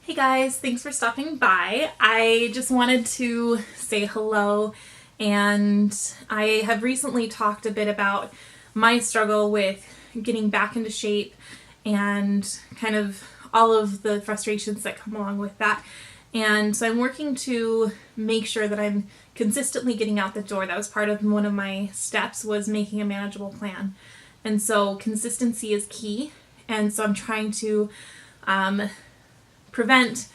Hey guys, thanks for stopping by. I just wanted to say hello, and I have recently talked a bit about my struggle with getting back into shape and kind of all of the frustrations that come along with that. And so I'm working to make sure that I'm consistently getting out the door. That was part of one of my steps, was making a manageable plan. And so consistency is key. And so I'm trying to prevent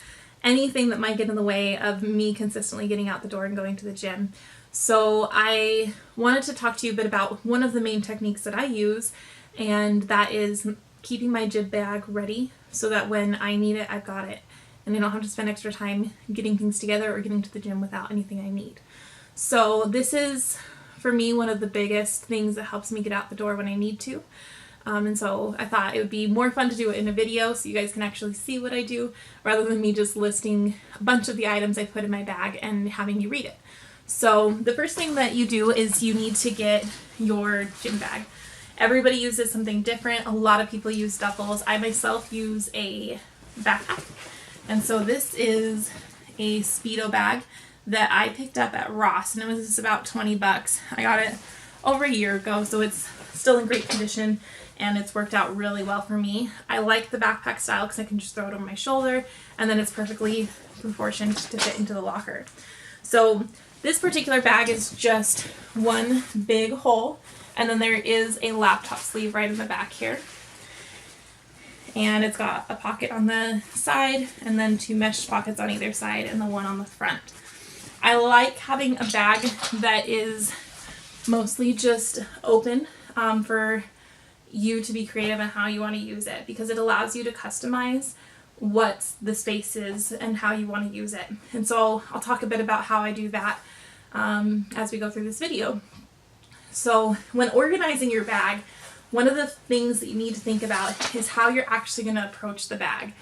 anything that might get in the way of me consistently getting out the door and going to the gym. So I wanted to talk to you a bit about one of the main techniques that I use, and that is keeping my gym bag ready so that when I need it, I've got it. And I don't have to spend extra time getting things together or getting to the gym without anything I need. So this is, for me, one of the biggest things that helps me get out the door when I need to. And so I thought it would be more fun to do it in a video so you guys can actually see what I do, rather than me just listing a bunch of the items I put in my bag and having you read it. So the first thing that you do is you need to get your gym bag. Everybody uses something different. A lot of people use duffels. I myself use a backpack. And so this is a Speedo bag that I picked up at Ross, and it was about 20 bucks. I got it over a year ago, so it's still in great condition, and it's worked out really well for me. I like the backpack style because I can just throw it over my shoulder, and then it's perfectly proportioned to fit into the locker. So this particular bag is just one big hole, and then there is a laptop sleeve right in the back here. And it's got a pocket on the side, and then two mesh pockets on either side, and the one on the front. I like having a bag that is mostly just open for you to be creative in how you want to use it, because it allows you to customize what the space is and how you want to use it. And so I'll talk a bit about how I do that as we go through this video. So when organizing your bag, one of the things that you need to think about is how you're actually going to approach the bag.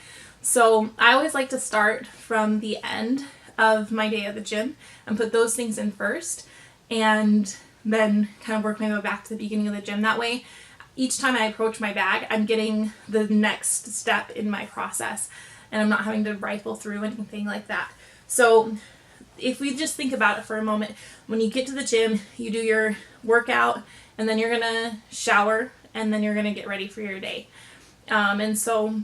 So I always like to start from the end of my day at the gym and put those things in first, and then kind of work my way back to the beginning of the gym. That way, each time I approach my bag, I'm getting the next step in my process, and I'm not having to rifle through anything like that. So if we just think about it for a moment, when you get to the gym, you do your workout, and then you're going to shower, and then you're going to get ready for your day. And so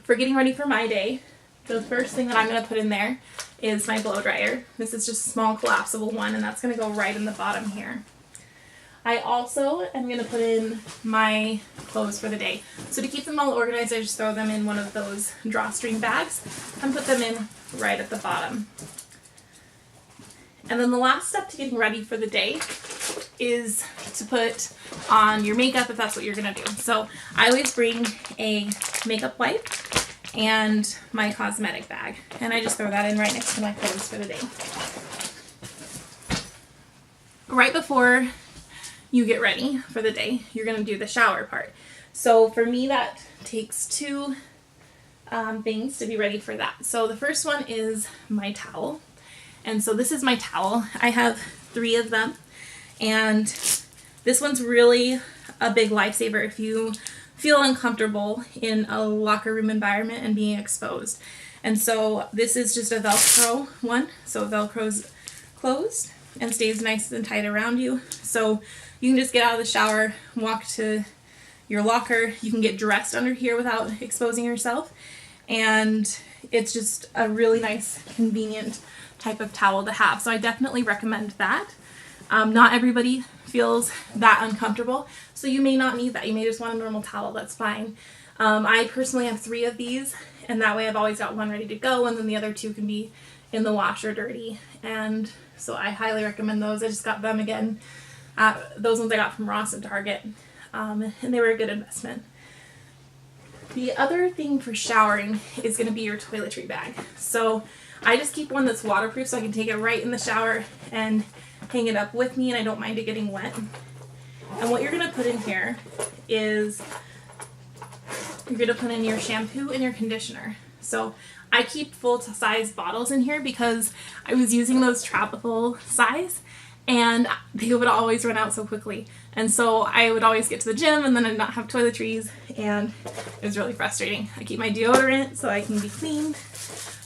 for getting ready for my day, the first thing that I'm going to put in there is my blow dryer. This is just a small collapsible one, and that's going to go right in the bottom here. I also am going to put in my clothes for the day. So to keep them all organized, I just throw them in one of those drawstring bags and put them in right at the bottom. And then the last step to getting ready for the day is to put on your makeup, if that's what you're going to do. So I always bring a makeup wipe and my cosmetic bag, and I just throw that in right next to my clothes for the day. Right before you get ready for the day, you're going to do the shower part. So for me, that takes two things to be ready for that. So the first one is my towel. And so this is my towel. I have 3 of them, and this one's really a big lifesaver if you feel uncomfortable in a locker room environment and being exposed. And so this is just a Velcro one. So Velcro's closed and stays nice and tight around you. So you can just get out of the shower, walk to your locker. You can get dressed under here without exposing yourself. And it's just a really nice, convenient type of towel to have. So I definitely recommend that. Not everybody feels that uncomfortable, so you may not need that. You may just want a normal towel. That's fine. I personally have 3 of these, and that way I've always got one ready to go, and then the other 2 can be in the washer dirty. And so I highly recommend those. I just got them again. Those ones I got from Ross and Target, and they were a good investment. The other thing for showering is going to be your toiletry bag. So I just keep one that's waterproof so I can take it right in the shower and hang it up with me, and I don't mind it getting wet. And what you're going to put in here is you're going to put in your shampoo and your conditioner. So I keep full-size bottles in here because I was using those travel size, and they would always run out so quickly. And so I would always get to the gym and then I'd not have toiletries, and it was really frustrating. I keep my deodorant so I can be clean.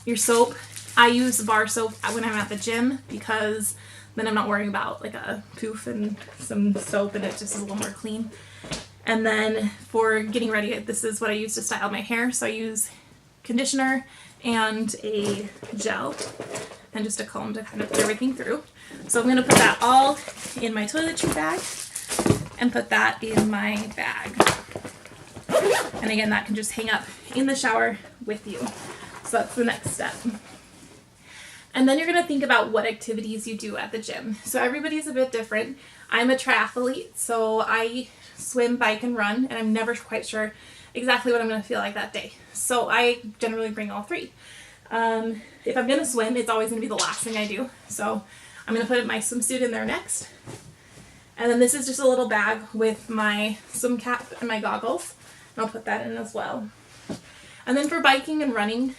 Your soap, I use bar soap when I'm at the gym because then I'm not worrying about like a poof and some soap, and it just is a little more clean. And then for getting ready, this is what I use to style my hair. So I use conditioner and a gel and just a comb to kind of put everything through. So I'm going to put that all in my toiletry bag and put that in my bag. And again, that can just hang up in the shower with you. So that's the next step. And then you're going to think about what activities you do at the gym. So everybody's a bit different. I'm a triathlete, so I swim, bike, and run, and I'm never quite sure exactly what I'm going to feel like that day. So I generally bring all three. If I'm going to swim, it's always going to be the last thing I do. So I'm going to put my swimsuit in there next. And then this is just a little bag with my swim cap and my goggles. And I'll put that in as well. And then for biking and running,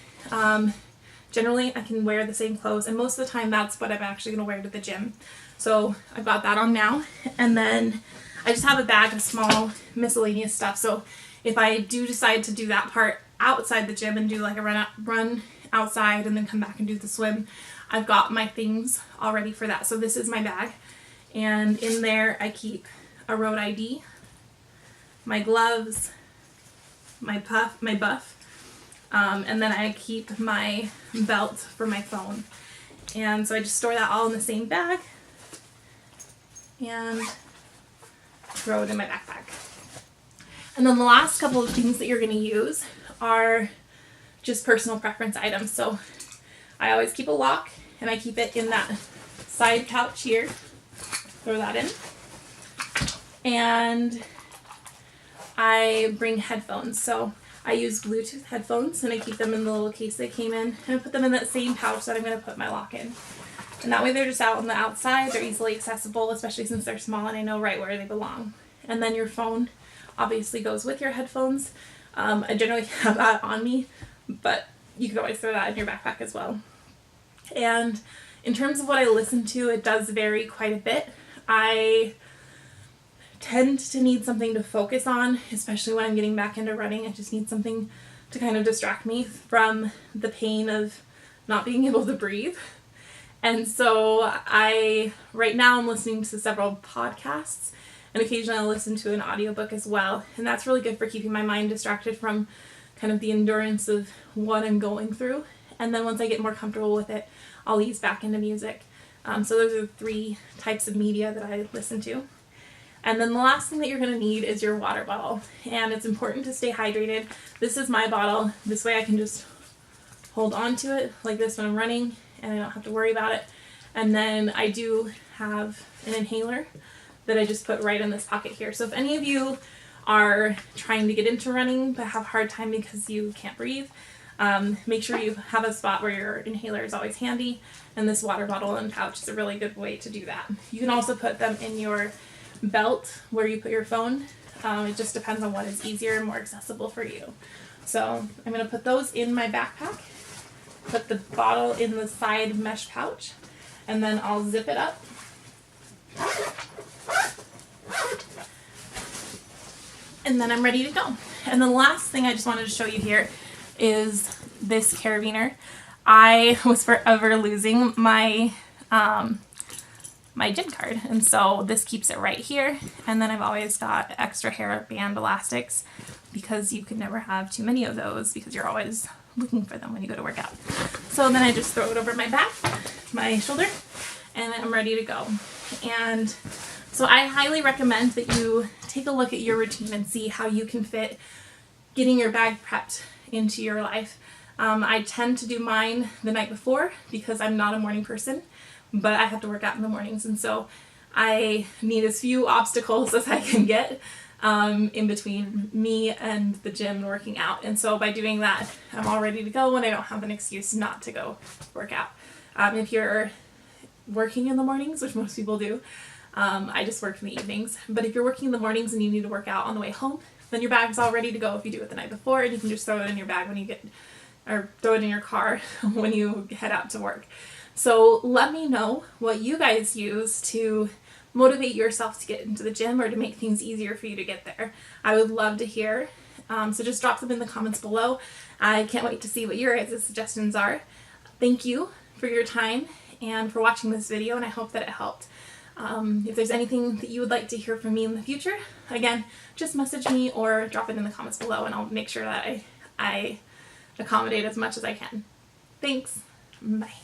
generally I can wear the same clothes, and most of the time that's what I'm actually going to wear to the gym. So I've got that on now. And then I just have a bag of small miscellaneous stuff. So if I do decide to do that part outside the gym and do like a run outside and then come back and do the swim, I've got my things all ready for that. So this is my bag, and in there I keep a road ID, my gloves, my buff, and then I keep my belt for my phone. And so I just store that all in the same bag and throw it in my backpack. And then the last couple of things that you're going to use are just personal preference items. So I always keep a lock, and I keep it in that side pouch here. Throw that in. And I bring headphones. So I use Bluetooth headphones, and I keep them in the little case they came in, and I put them in that same pouch that I'm going to put my lock in. And that way they're just out on the outside. They're easily accessible, especially since they're small and I know right where they belong. And then your phone obviously goes with your headphones. I generally have that on me, but you can always throw that in your backpack as well. And in terms of what I listen to, it does vary quite a bit. I tend to need something to focus on, especially when I'm getting back into running. I just need something to kind of distract me from the pain of not being able to breathe. And so right now I'm listening to several podcasts, and occasionally I'll listen to an audiobook as well. And that's really good for keeping my mind distracted from kind of the endurance of what I'm going through. And then once I get more comfortable with it, I'll ease back into music. So those are the three types of media that I listen to. And then the last thing that you're going to need is your water bottle. And it's important to stay hydrated. This is my bottle. This way I can just hold on to it like this when I'm running, and I don't have to worry about it. And then I do have an inhaler that I just put right in this pocket here. So if any of you are trying to get into running but have a hard time because you can't breathe, make sure you have a spot where your inhaler is always handy, and this water bottle and pouch is a really good way to do that. You can also put them in your belt where you put your phone. It just depends on what is easier and more accessible for you. So I'm going to put those in my backpack, put the bottle in the side mesh pouch, and then I'll zip it up. And then I'm ready to go. And the last thing I just wanted to show you here is this carabiner. I was forever losing my my gym card, and so this keeps it right here. And then I've always got extra hairband elastics because you can never have too many of those because you're always looking for them when you go to work out. So then I just throw it over my back, my shoulder, and I'm ready to go. And so I highly recommend that you take a look at your routine and see how you can fit getting your bag prepped into your life. I tend to do mine the night before because I'm not a morning person, but I have to work out in the mornings, and so I need as few obstacles as I can get in between me and the gym and working out. And so by doing that, I'm all ready to go and I don't have an excuse not to go work out. If you're working in the mornings, which most people do, I just work in the evenings. But if you're working in the mornings and you need to work out on the way home, then your bag's all ready to go if you do it the night before, and you can just throw it in your bag when you get, or throw it in your car when you head out to work. So let me know what you guys use to motivate yourself to get into the gym or to make things easier for you to get there. I would love to hear. So just drop them in the comments below. I can't wait to see what your guys' suggestions are. Thank you for your time and for watching this video, and I hope that it helped. If there's anything that you would like to hear from me in the future, again, just message me or drop it in the comments below, and I'll make sure that I accommodate as much as I can. Thanks. Bye.